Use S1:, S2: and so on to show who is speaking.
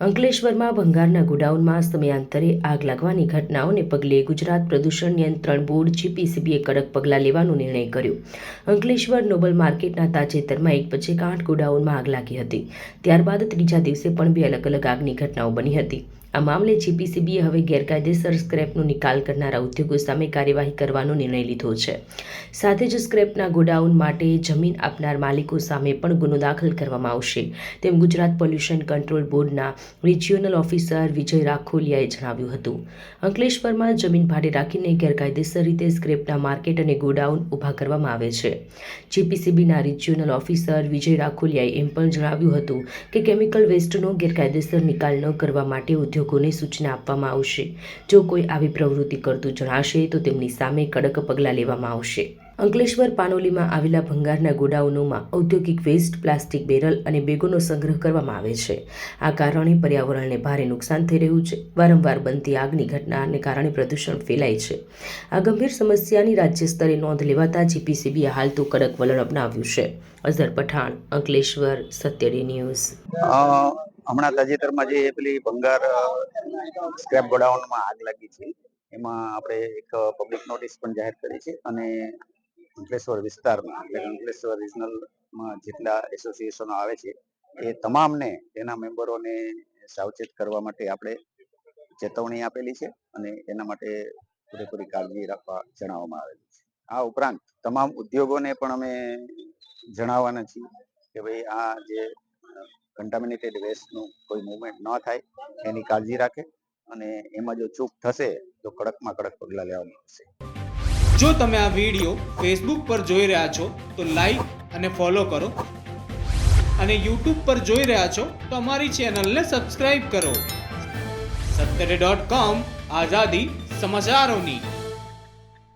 S1: અંકલેશ્વરમાં ભંગારના ગોડાઉનમાં સમયાંતરે આગ લાગવાની ઘટનાઓને પગલે ગુજરાત પ્રદૂષણ નિયંત્રણ બોર્ડ જીપીસીબીએ કડક પગલાં લેવાનો નિર્ણય કર્યો. અંકલેશ્વર નોબલ માર્કેટના તાજેતરમાં એક પછી 8 ગોડાઉનમાં આગ લાગી હતી. ત્યારબાદ ત્રીજા દિવસે પણ 2 અલગ અલગ આગની ઘટનાઓ બની હતી. આ મામલે જીપીસીબીએ હવે ગેરકાયદેસર સ્ક્રેપનો નિકાલ કરનારા ઉદ્યોગો સામે કાર્યવાહી કરવાનો નિર્ણય લીધો છે. સાથે જ સ્ક્રેપના ગોડાઉન માટે જમીન આપનાર માલિકો સામે પણ ગુનો દાખલ કરવામાં આવશે તેમ ગુજરાત પોલ્યુશન કંટ્રોલ બોર્ડના રિજિયોનલ ઓફિસર વિજય રાખોલિયાએ જણાવ્યું હતું. અંકલેશ્વરમાં જમીન ભાડે રાખીને ગેરકાયદેસર રીતે સ્ક્રેપના માર્કેટ અને ગોડાઉન ઊભા કરવામાં આવે છે. જીપીસીબીના રિજિયોનલ ઓફિસર વિજય રાખોલિયાએ એમ પણ જણાવ્યું હતું કે કેમિકલ વેસ્ટનો ગેરકાયદેસર નિકાલ ન કરવા માટે ઉદ્યોગોને સૂચના આપવામાં આવશે. જો કોઈ આવી પ્રવૃત્તિ કરતું જણાશે તો તેમની સામે કડક પગલાં લેવામાં આવશે. અંકલેશ્વર પાનોલીમાં આવેલા ભંગારના ગોડાઉનોમાં ઔદ્યોગિક વેસ્ટ, પ્લાસ્ટિક બેરલ અને બેગોનો સંગ્રહ કરવામાં આવે છે. આ કારણે પર્યાવરણને ભારે નુકસાન થઈ રહ્યું છે. વારંવાર બનતી આગની ઘટનાને કારણે પ્રદૂષણ ફેલાય છે. આ ગંભીર સમસ્યાની રાજ્ય સ્તરે નોંધ લેવાતા જીપીસીબીએ હાલ તો કડક વલણ અપનાવ્યું છે. અઝર પઠાણ, અંકલેશ્વર, સત્યડી ન્યૂઝ.
S2: હમણાં તાજેતરમાં જે પેલી ભંગાર સ્ક્રેપ ગોડાઉનમાં આગ લાગી છે એમાં આપણે એક પબ્લિક નોટિસ પણ જાહેર કરી છે અને અંકલેશ્વર વિસ્તારમાં એટલે અંકલેશ્વર રિજનલમાં જેટલા એસોસિએશનો આવે છે એ તમામને એના મેમ્બરોને સાવચેત કરવા માટે આપણે ચેતવણી આપેલી છે અને એના માટે પૂરેપૂરી કાળજી રાખવા જણાવવામાં આવેલું છે. આ ઉપરાંત તમામ ઉદ્યોગોને પણ અમે જણાવવાના છીએ કે ભાઈ આ જે કન્ટામિનેટેડ વેસ્ટનું કોઈ મૂવમેન્ટ ન થાય એની કાળજી રાખે અને એમાં જો ચૂક થશે તો કડકમાં કડક પગલાં લેવામાં આવશે.
S3: જો તમે આ વિડીયો ફેસબુક પર જોઈ રહ્યા છો તો લાઈક અને ફોલો કરો અને યુટ્યુબ પર જોઈ રહ્યા છો તો અમારી ચેનલને સબસ્ક્રાઇબ કરો. satyade.com આઝાદી સમાચારોની.